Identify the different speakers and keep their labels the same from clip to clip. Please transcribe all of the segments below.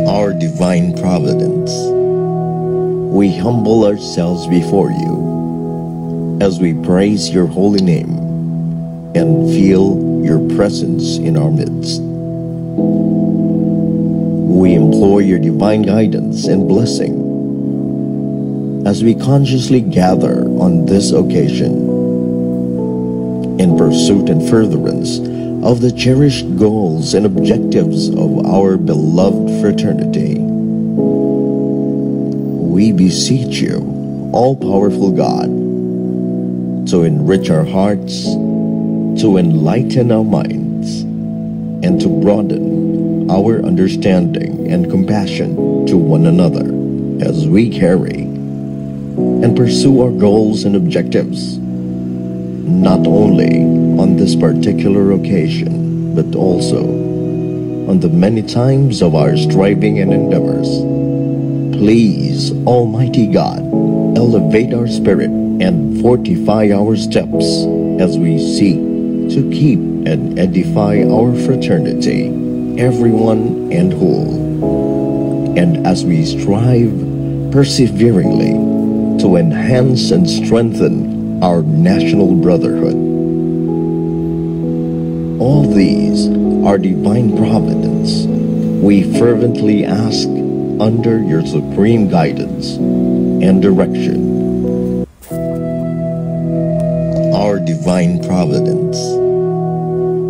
Speaker 1: Our divine providence, we humble ourselves before you as we praise your holy name and feel your presence in our midst. We implore your divine guidance and blessing as we consciously gather on this occasion in pursuit and furtherance of the cherished goals and objectives of our beloved fraternity. We beseech you, all-powerful God, to enrich our hearts, to enlighten our minds, and to broaden our understanding and compassion to one another as we carry and pursue our goals and objectives, not only on this particular occasion, but also on the many times of our striving and endeavors. Please, Almighty God, elevate our spirit and fortify our steps as we seek to keep and edify our fraternity, everyone and whole, and as we strive perseveringly to enhance and strengthen our national brotherhood. All these are divine providence. We fervently ask under your supreme guidance and direction. Our divine providence,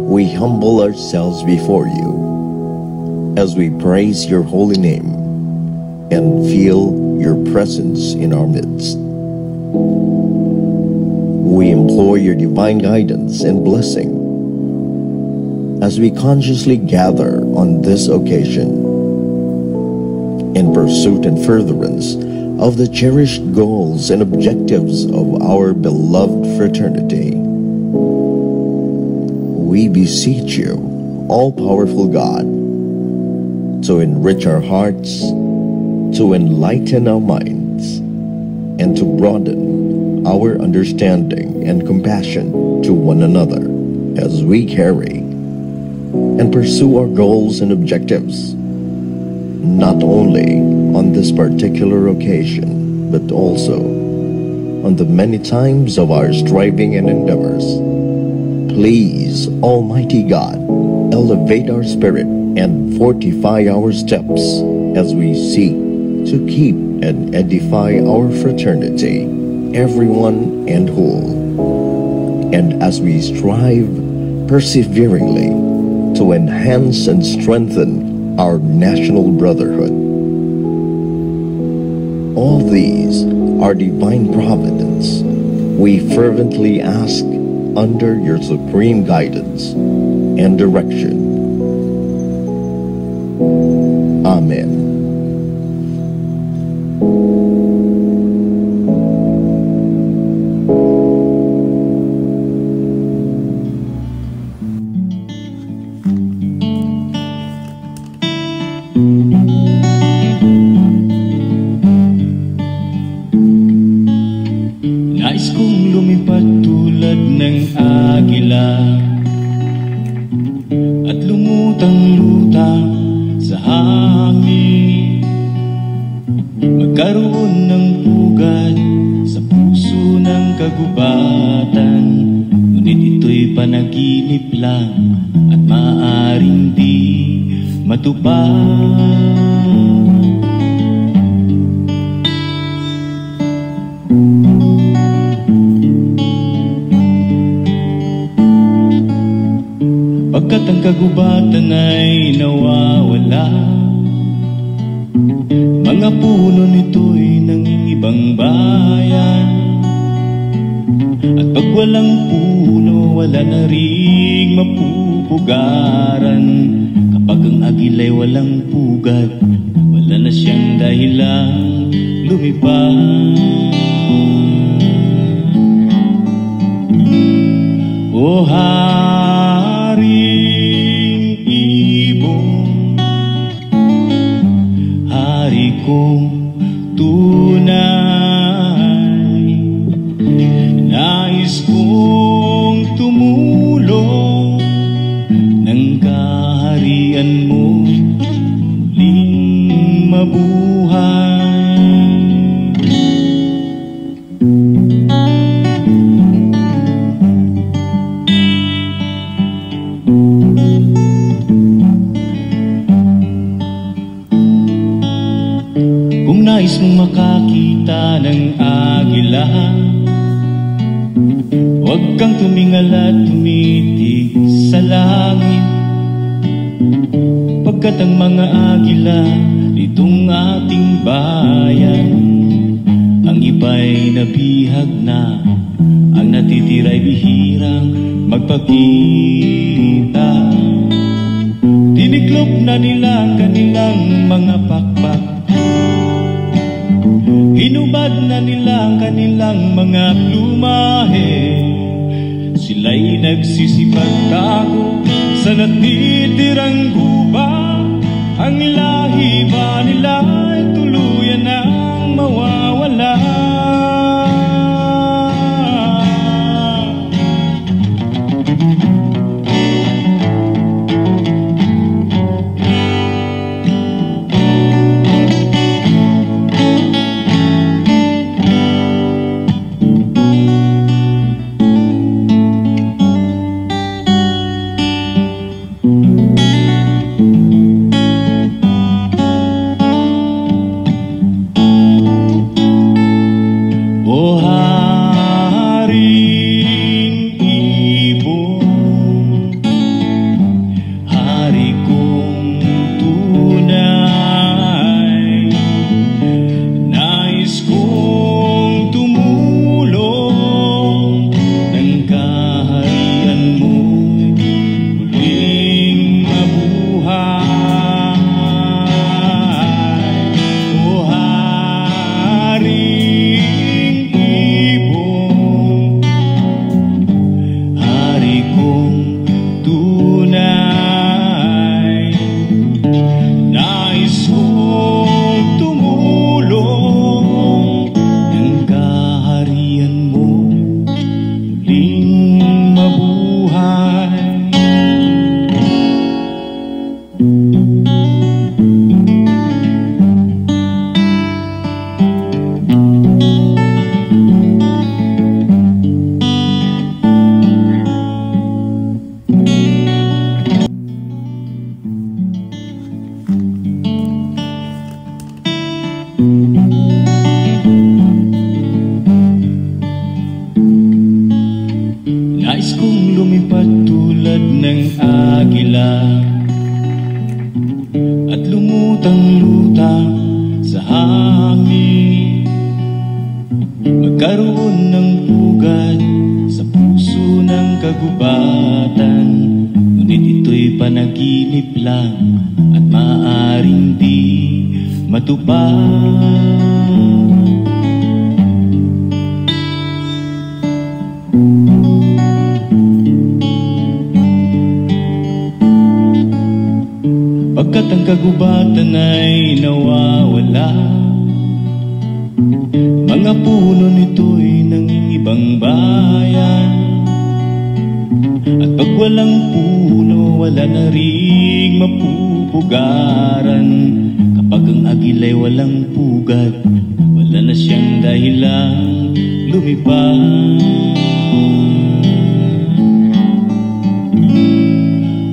Speaker 1: we humble ourselves before you as we praise your holy name and feel your presence in our midst. We implore your divine guidance and blessing as we consciously gather on this occasion in pursuit and furtherance of the cherished goals and objectives of our beloved fraternity. We beseech you, all-powerful God, to enrich our hearts, to enlighten our minds, and to broaden our understanding and compassion to one another as we carry and pursue our goals and objectives, not only on this particular occasion, but also on the many times of our striving and endeavors. Please, Almighty God, elevate our spirit and fortify our steps as we seek to keep and edify our fraternity, everyone and whole, and as we strive perseveringly to enhance and strengthen our national brotherhood. All these are divine providence. We fervently ask under your supreme guidance and direction. Amen.
Speaker 2: Nais kong lumipad tulad ng agila at lumutang-lutang sa hangin, magkaroon ng pugad sa puso ng kagubatan. Ngunit ito'y panaginip lang at maaaring di matupad. Pagkat ang kagubatan ay nawawala, mga puno nito'y nangingibang bayan. At pag walang puno, wala na ring mapupugaran. Kapag ang agila'y walang pugad, wala na siyang dahilang lumipad. O Haring Ibong, Hari kong tunay, nais kong tumulong ng kaharian mo. mong makakita ng agila, huwag kang tumingal at tumitig sa langit, pagkat ang mga agila nitong ating bayan, ang iba'y nabihag na, ang natitira'y bihirang magpakita. Tiniklop na nila ang kanilang mga pakpak, hinubad na nila ang kanilang mga plumahe. Sila'y nagsisipagtago sa natitirang guba, ang lahi ba nila'y tuluyan ang mawawala. Nais kong lumipad tulad ng agila at lumutang-lutang sa hangin, magkaroon ng pugad sa puso ng kagubatan. Ngunit ito'y panaginip lang at maaaring di matupad. Pagkat ang kagubatan ay nawawala, mga puno nito'y ng ibang bayan. At pag walang puno, wala na ring mapupugaran. Kapag ang agila'y walang pugad, wala na siyang dahilang lumipad.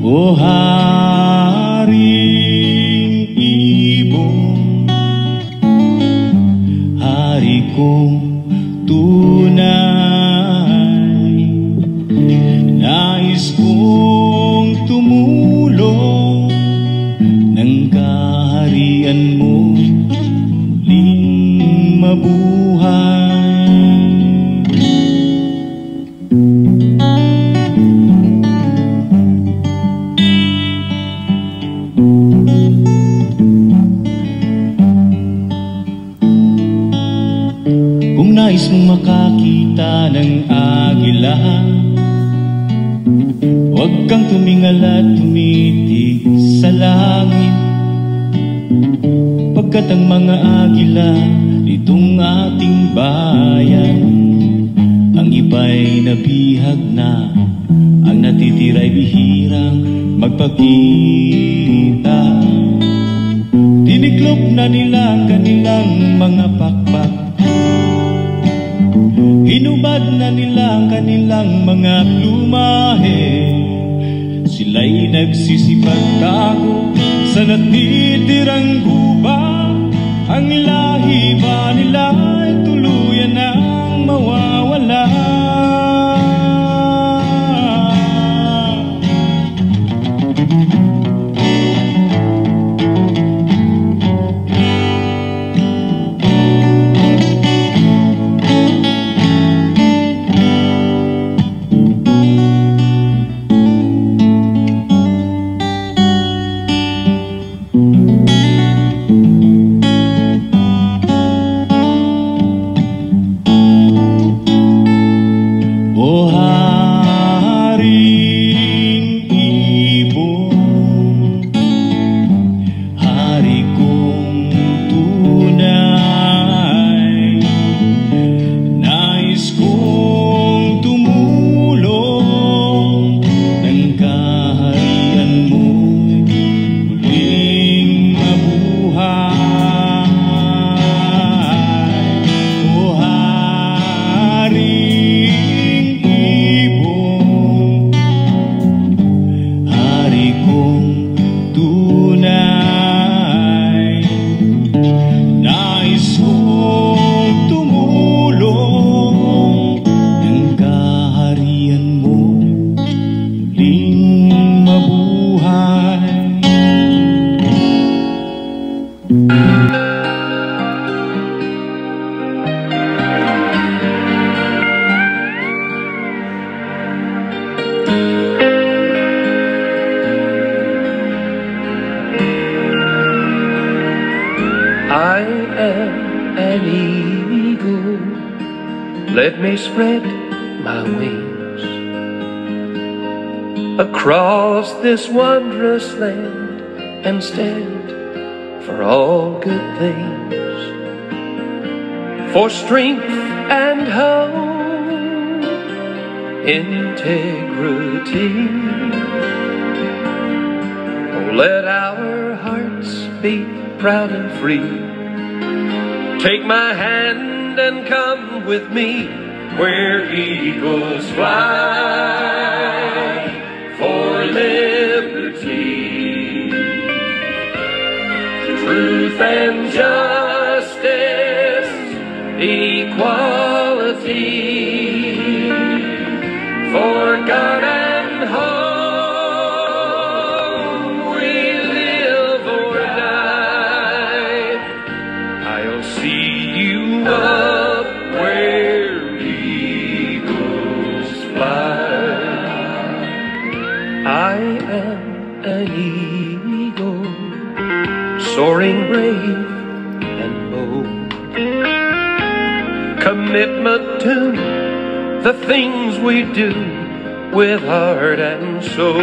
Speaker 2: O Haring Ibong, hari kong tunay, nais kong tumulong ng kaharian mo muling mabuhay. Kung nais mong makakita ng agila, huwag kang tumingal at tumitig sa langit, pagkat ang mga agila nitong ating bayan, ang iba'y nabihag na, ang natitira'y bihirang magpakita. Tiniklop na nila ang kanilang mga pakpak, hinubad na nila ang kanilang mga plumahe. Sila'y nagsisipagtago sa natitirang guba, ang lahi ba nila ay tuluyan ang mawawala.
Speaker 3: I am an eagle, let me spread my wings across this wondrous land and stand for all good things, for strength and hope, integrity. Oh, let our hearts be proud and free. Take my hand and come with me where eagles fly for liberty, truth and justice, equality, for God and home. Soaring brave and bold, commitment to the things we do with heart and soul,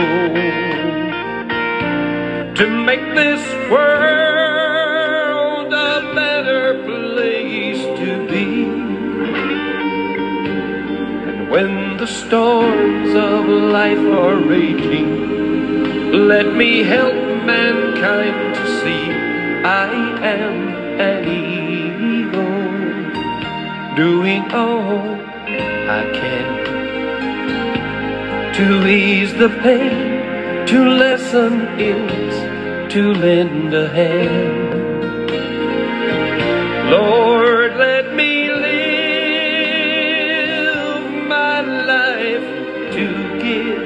Speaker 3: to make this world a better place to be. And when the storms of life are raging, let me help mankind to see I am an eagle, doing all I can to ease the pain, to lessen ills, to lend a hand. Lord, let me live my life to give.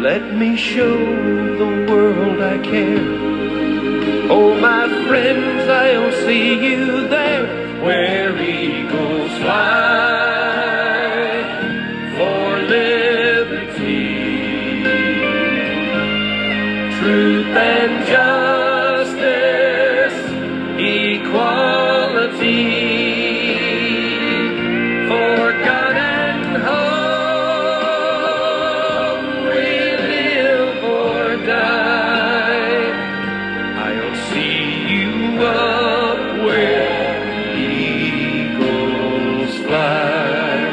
Speaker 3: Let me show the world I care. Oh, my friends, I'll see you there where eagles fly for liberty, truth and justice, equality, for God and home we live or die. I'll see you up where eagles fly.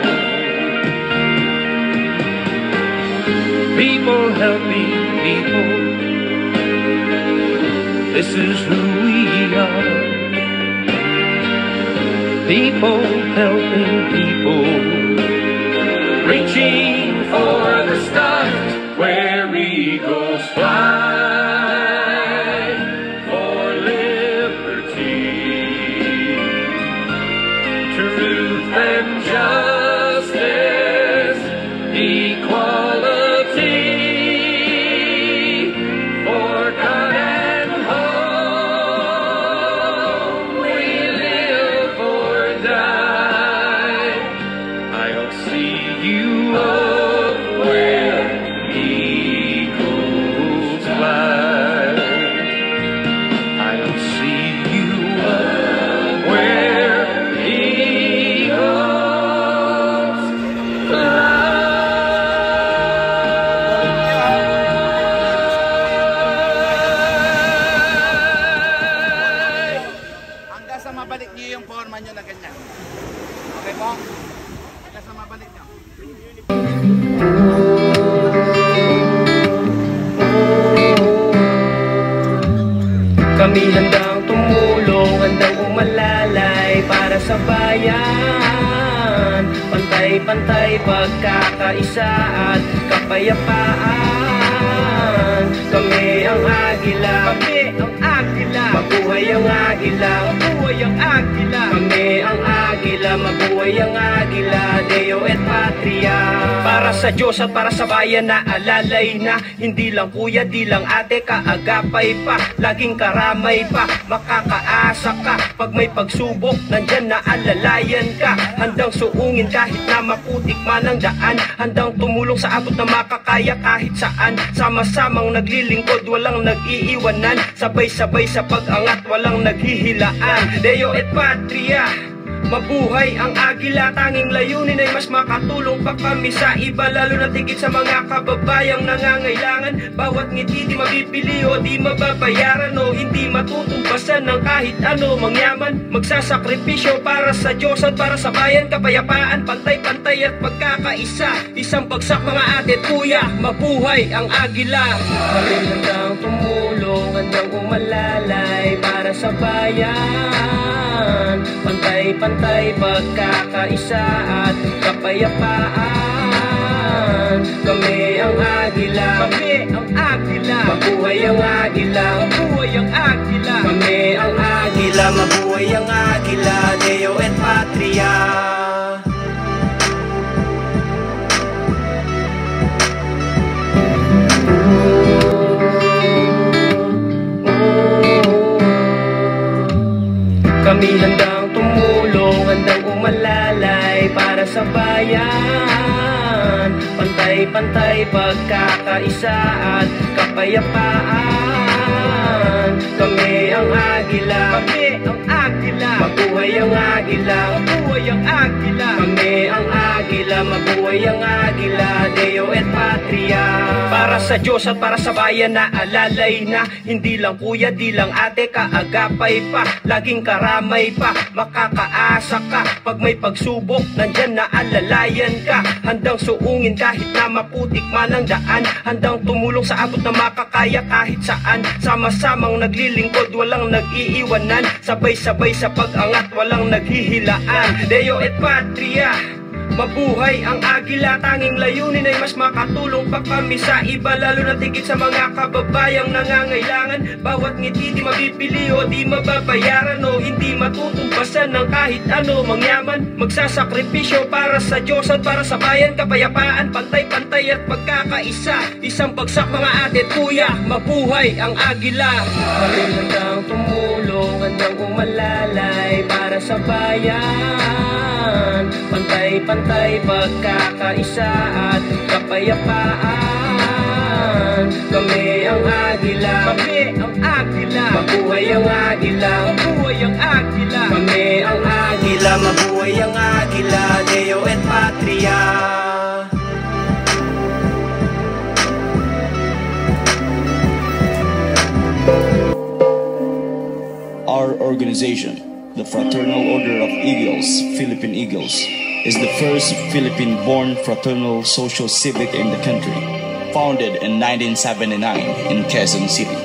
Speaker 3: People helping people, this is who we are. People helping people, reaching for the stars where eagles fly for liberty. Kami handang tumulong, handang umalalay para sa bayan. Pantay-pantay pagkakaisa at kapayapaan. Kami ang agila, kami ang agila, mabuhay ang agila, mabuhay ang agila. Kami ang agila, mabuhay ang agila, Deo et Patria. Para sa Diyos at para sa bayan na alalay na, hindi lang kuya, di lang ate, kaagapay pa, laging karamay pa, makakaasa ka. Pag may pagsubok, nandyan na alalayan ka. Handang suungin kahit na maputik man ang daan, handang tumulong sa abot na makakaya kahit saan. Sama-samang naglilingkod, walang nag-iiwanan, sabay-sabay sa pag-angat, walang naghihilaan. Deo et Patria, mabuhay ang agila, tanging layunin ay mas makatulong pa kami sa iba, lalo na tigit sa mga kababayang nangangailangan. Bawat ngiti di mabibili o di mababayaran o hindi matutumbasan ng kahit ano mangyaman. Magsasakripisyo para sa Diyos at para sa bayan, kapayapaan, pantay-pantay at pagkakaisa. Isang bagsak mga ate at kuya, mabuhay ang agila. Kami handang tumulong, handang umalalay para sa bayan. Pantay-pantay pagkakaisa at kapayapaan. Kami ang agila, kami ang agila, mabuhay ang agila, mabuhay ang agila. Kami ang agila, mabuhay ang agila, Deo et Patria. Kami handang tumulong, handang umalalay para sa bayan. Pantay-pantay pagkakaisa at kapayapaan. Kami ang agila, kami ang agila, mabuhay ang agila, mabuhay ang agila. Kami ang agila, mabuhay ang agila, Deo et Patria. Para sa Diyos at para sa bayan na alalay na, hindi lang kuya, di lang ate, kaagapay pa, laging karamay pa, makakaasa ka. Pag may pagsubok, nandyan na alalayan ka. Handang suungin kahit na maputik man ang daan, handang tumulong sa abot na makakaya kahit saan. Sama-samang naglilingkod, walang nag-iiwanan, sabay-sabay sa pag-angat, walang naghihilaan. Deo et Patria, mabuhay ang agila, tanging layunin ay mas makatulong pa kami sa iba, lalo na tigit sa mga kababayang nangangailangan. Bawat ngiti di mabibili o di mababayaran o hindi matutumbasan ng kahit ano mangyaman. Magsasakripisyo para sa Diyos at para sa bayan, kapayapaan, pantay-pantay at pagkakaisa. Isang bagsak mga ate at kuya, mabuhay ang agila. Kami handang tumulong, handang umalalay para sa bayan. Pantay-pantay pagkakaisa at kapayapaan. Kami ang agila, kami ang agila, mabuhay ang agila, mabuhay ang agila. Kami ang agila, mabuhay ang agila, Deo et Patria.
Speaker 4: Our organization, the Fraternal Order of Eagles, Philippine Eagles, is the first Philippine-born fraternal social civic in the country, founded in 1979 in Quezon City.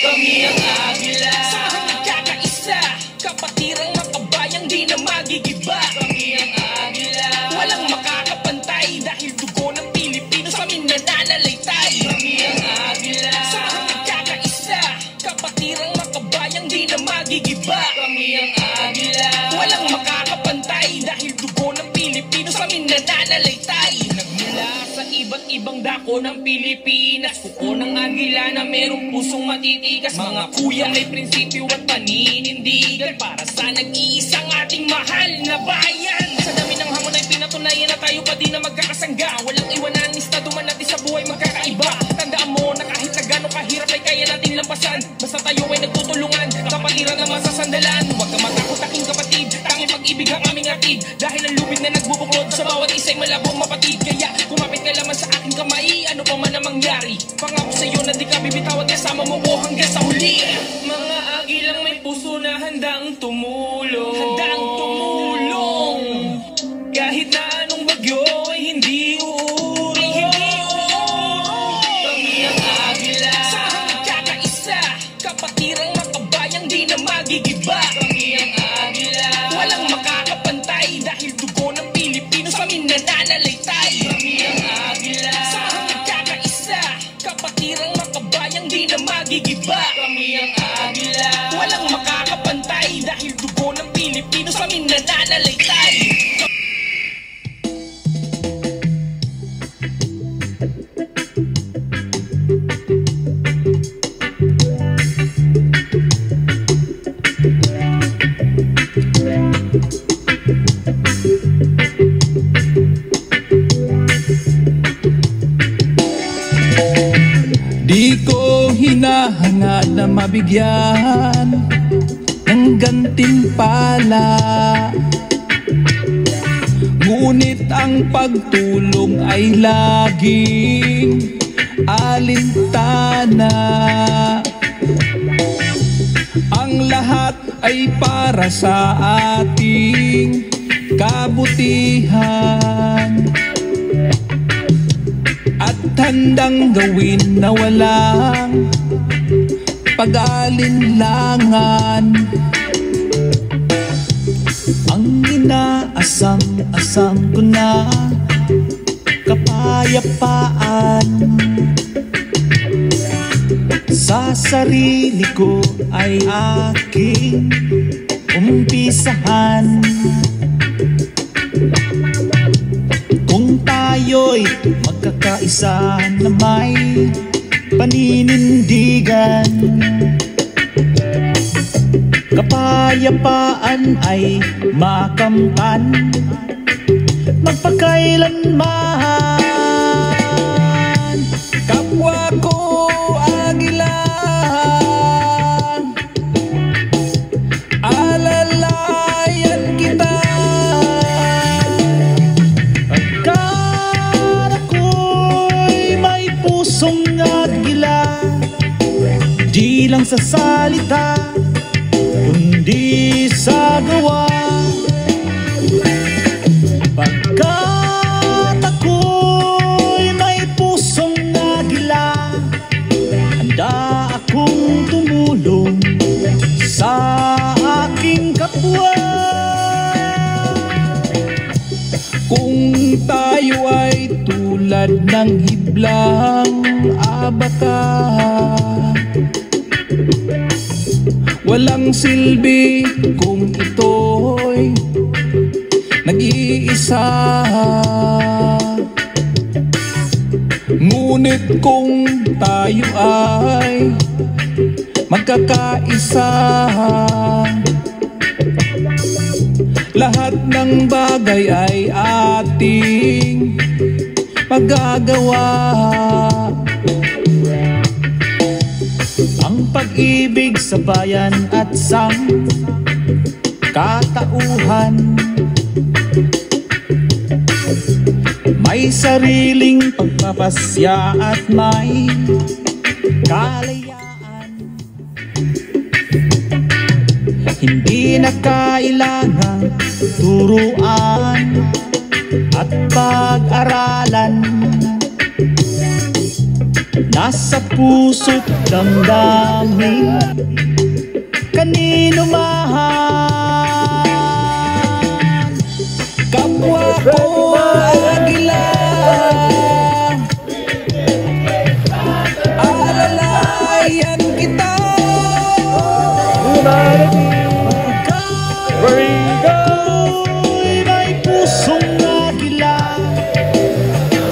Speaker 3: Kami ang agila, samahang nagkakaisa, kapatirang makabayang di na magigiba. Kami ang agila, walang makakapantay, dahil dugo ng Pilipino sa amin nananalaytay. Kami ang agila, samahang nagkakaisa, kapatirang makabayang di na magigiba. Kami ang agila, walang makakapantay, dahil dugo ng Pilipino sa amin nananalaytay. Nagmula sa iba't ibang dako ng Pilipinas, buko ng agila na merong pusong matitigas. Mga kuya may prinsipyo at paninindigan para sa nag-iisang ating mahal na bayan. Sa dami ng hamon ay pinatunayan na tayo pa di na magkakasangga. Walang iwanan, estado man natin sa buhay magkakaiba. Tandaan mo na kahit na gano'ng kahirap ay kaya natin lampasan, basta tayo ay nagtutulungan, kapatiran ang masasandalan. Huwag ka matakot aking kapatid, tanging pag-ibig ang aming atid, dahil ang lubid na nagbubukod sa bawat isa'y malabong mapatid. Kaya kumapit ka lamang sa aking kamay, ano pa man ang mangyari, pangako sa'yo na di ka bibitawat, kasama mo ko hanggang sa huli. Mga agilang may puso na handang tumulong, handang tumulong, kahit na anong bagyo ay hindi uurong. Kami ang
Speaker 5: Di ko hinahangad na mabigyan ng gantimpala, ngunit ang pagtulong ay laging alintana. Ang lahat ay para sa ating kabutihan at handang gawin na walang pag-alinlangan. Ang inaasam-asam ko na kapayapaan sa sarili ko ay aking umpisahan. Kung tayo'y magkakaisa na may paninindigan, kapayapaan ay makamtan magpakailanman. Kapwa ko agila, alalayan kita. Pagkat ako'y may pusong agila, di lang sa salita kundi sa gawa. Pagkat ako'y may pusong agila, handa akong tumulong sa aking kapwa. Kung tayo ay tulad ng hiblang abaka, walang silbi kung ito'y nag-iisa. Ngunit kung tayo ay magkakaisa, lahat ng bagay ay ating magagawa. Ang pag-ibig sa bayan at sang katauhan, may sariling pagpapasya at may kalayaan. Hindi na kailangang turuan at pag-aralan, nasa puso't damdamin kanino man. Kapwa ko agila, alalayan kita. Ako'y may pusong agila,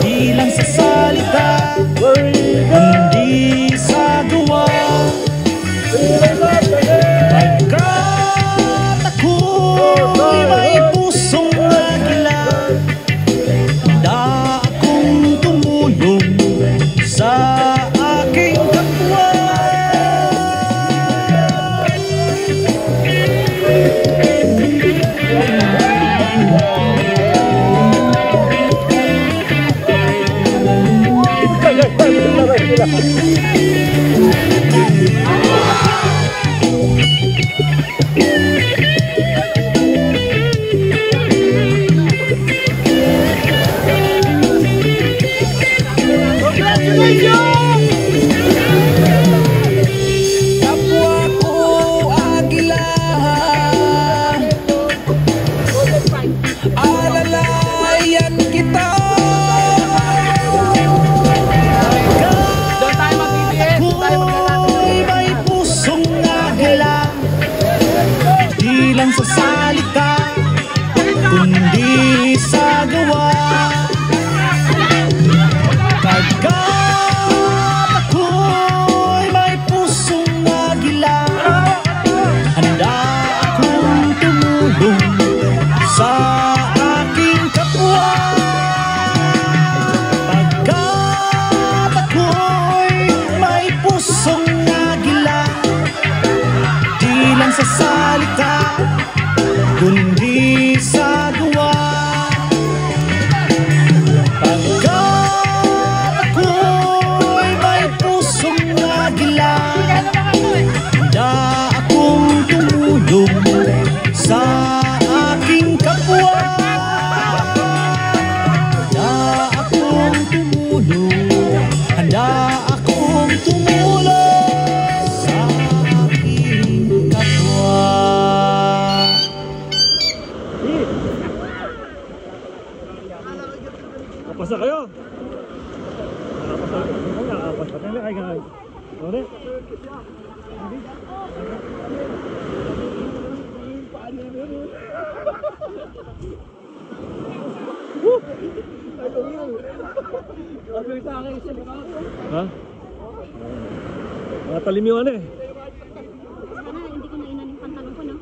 Speaker 5: di lang sa salita kundi sa gawa. Pagkat ako'y may pusong agila, handa akong tumulong sa aking kapwa. Kapwa ko agila, alalayan kita.
Speaker 6: Ha? Mga talim yung ano eh.
Speaker 7: Sana hindi ko nainan yung pantalon ko, no?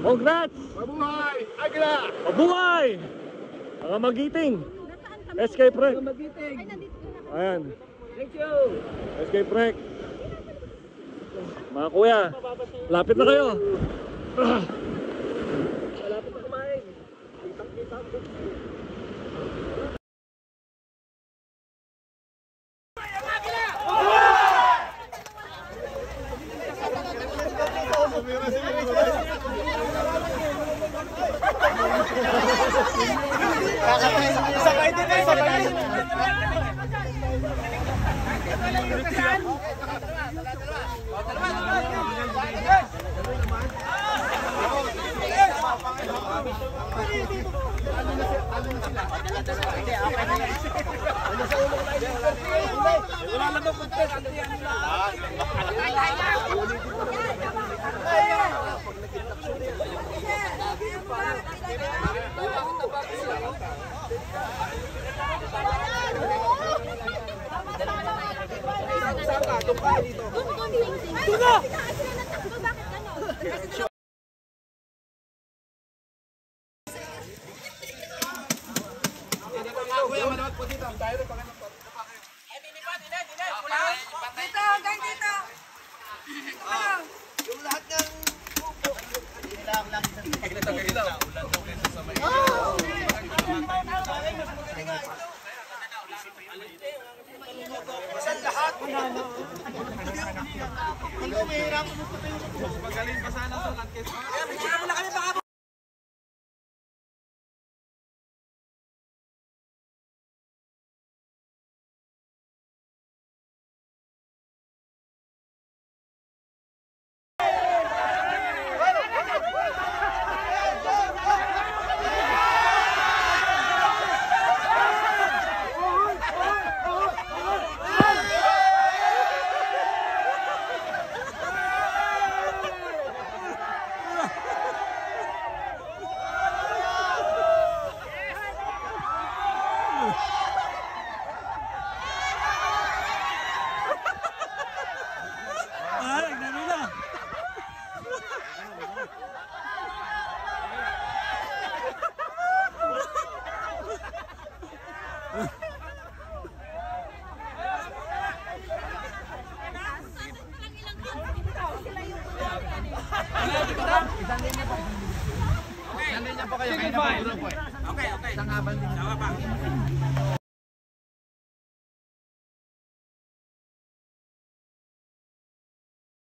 Speaker 6: Congrats! Mabuhay! Agla! Mabuhay! Mga magiting! Escape Rec!
Speaker 7: Ay, nandito na.
Speaker 6: Ayan. Thank you! Escape Rec! Mga kuya, lapit na kayo! Malapit na kumain!
Speaker 3: Sakay din eh, sakay din. Yung lahat ng magaling pa sana sa lahat. Isang linya pa kayo. Okay. Isang habang din.